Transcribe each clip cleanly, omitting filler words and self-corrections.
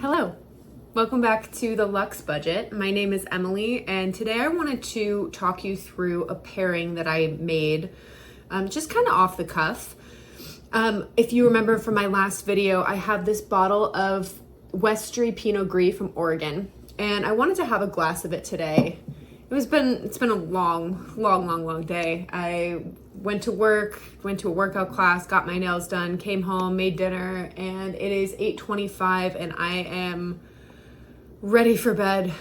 Hello, welcome back to the Luxe Budget. My name is Emily, and today I wanted to talk you through a pairing that I made just kind of off the cuff. If you remember from my last video, I have this bottle of Westry Pinot Gris from Oregon, and I wanted to have a glass of it today. It's been a long day. I went to work, went to a workout class, got my nails done, came home, made dinner, and it is 8:25 and I am ready for bed.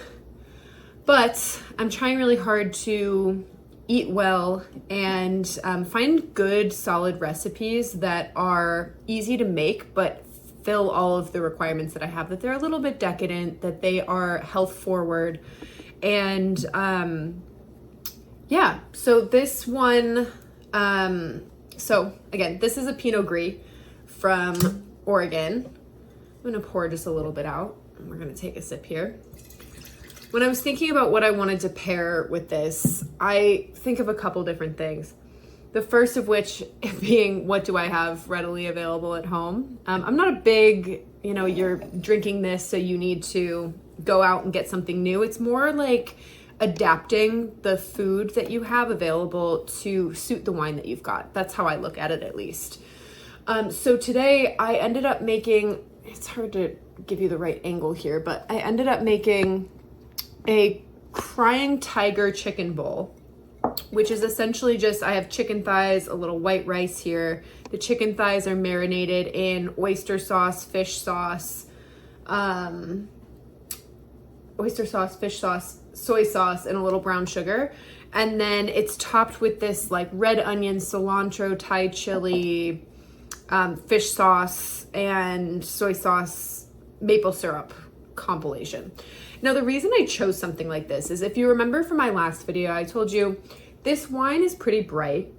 But I'm trying really hard to eat well and find good, solid recipes that are easy to make but fill all of the requirements that I have, that they're a little bit decadent, that they are health forward. And yeah, so this one, so again, this is a Pinot Gris from Oregon. I'm gonna pour just a little bit out and we're gonna take a sip here. When I was thinking about what I wanted to pair with this, I think of a couple different things. The first of which being, what do I have readily available at home? I'm not a big, you're drinking this so you need to go out and get something new. It's more like adapting the food that you have available to suit the wine that you've got. That's how I look at it, at least. So today I ended up making, it's hard to give you the right angle here, but I ended up making a crying tiger chicken bowl, which is essentially just, I have chicken thighs, a little white rice here. The chicken thighs are marinated in oyster sauce, fish sauce, fish sauce, soy sauce, and a little brown sugar. And then it's topped with this like red onion, cilantro, Thai chili, fish sauce, and soy sauce, maple syrup compilation. Now, the reason I chose something like this is, if you remember from my last video, I told you this wine is pretty bright.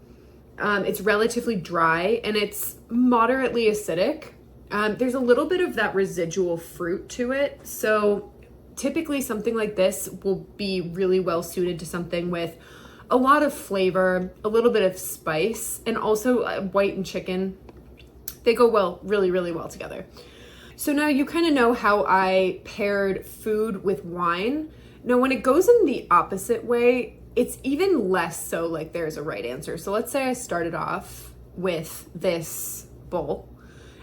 It's relatively dry and it's moderately acidic. There's a little bit of that residual fruit to it. So typically something like this will be really well suited to something with a lot of flavor, a little bit of spice, and also white and chicken. They go well, really well together. So now you kind of know how I paired food with wine. Now, when it goes in the opposite way, it's even less so like there's a right answer. So let's say I started off with this bowl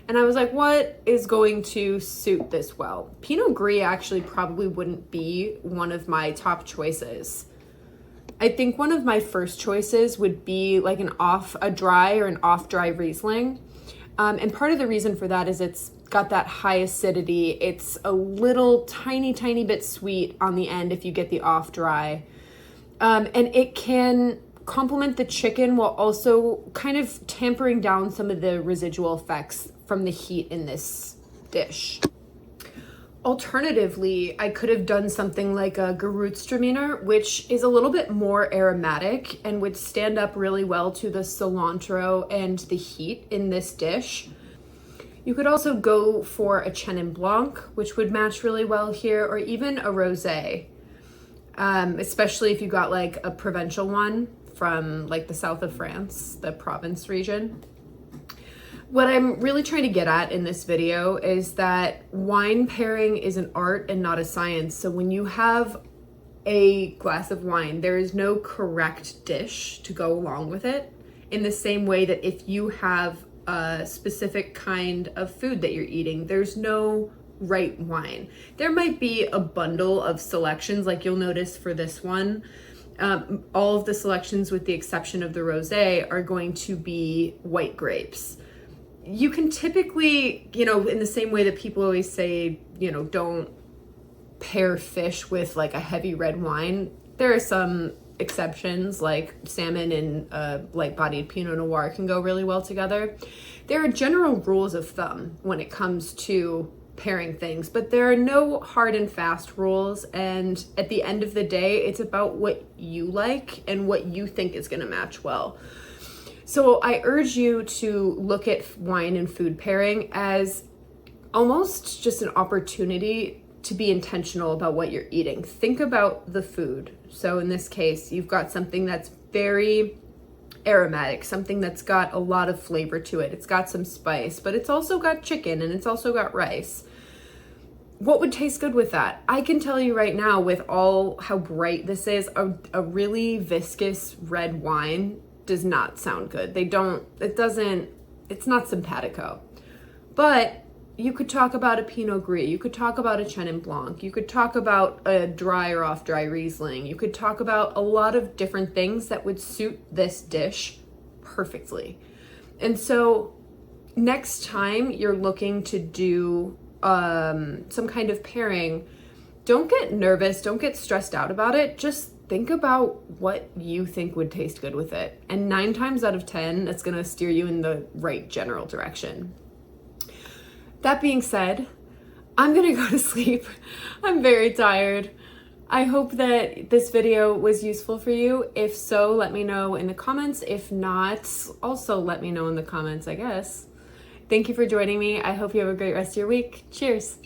and I was like, what is going to suit this well? Pinot Gris actually probably wouldn't be one of my top choices. I think one of my first choices would be like a dry or an off-dry Riesling. And part of the reason for that is it's got that high acidity. It's a little tiny bit sweet on the end if you get the off-dry. And it can complement the chicken while also kind of tampering down some of the residual effects from the heat in this dish. Alternatively, I could have done something like a Gewürztraminer, which is a little bit more aromatic and would stand up really well to the cilantro and the heat in this dish. You could also go for a Chenin Blanc, which would match really well here, or even a rosé, especially if you got like a provincial one from like the south of France, the Provence region. What I'm really trying to get at in this video is that wine pairing is an art and not a science. So when you have a glass of wine, there is no correct dish to go along with it, in the same way that if you have a specific kind of food that you're eating, there's no right wine. There might be a bundle of selections, like you'll notice for this one. All of the selections, with the exception of the rosé, are going to be white grapes. You can typically, in the same way that people always say, don't pair fish with like a heavy red wine, there are some exceptions, like salmon and light-bodied Pinot Noir can go really well together. There are general rules of thumb when it comes to pairing things, but there are no hard and fast rules. And at the end of the day, it's about what you like and what you think is going to match well. So I urge you to look at wine and food pairing as almost just an opportunity to be intentional about what you're eating. Think about the food. So in this case, you've got something that's very aromatic, something that's got a lot of flavor to it. It's got some spice, but it's also got chicken and it's also got rice. what would taste good with that? I can tell you right now, with all how bright this is, a really viscous red wine does not sound good. It's not simpatico. But you could talk about a Pinot Gris, you could talk about a Chenin Blanc, you could talk about a dry or off-dry Riesling, you could talk about a lot of different things that would suit this dish perfectly. And so next time you're looking to do some kind of pairing, don't get nervous, don't get stressed out about it. Just think about what you think would taste good with it. And 9 times out of 10, it's gonna steer you in the right general direction. That being said, I'm gonna go to sleep. I'm very tired. I hope that this video was useful for you. If so, let me know in the comments. If not, also let me know in the comments, I guess. Thank you for joining me. I hope you have a great rest of your week. Cheers.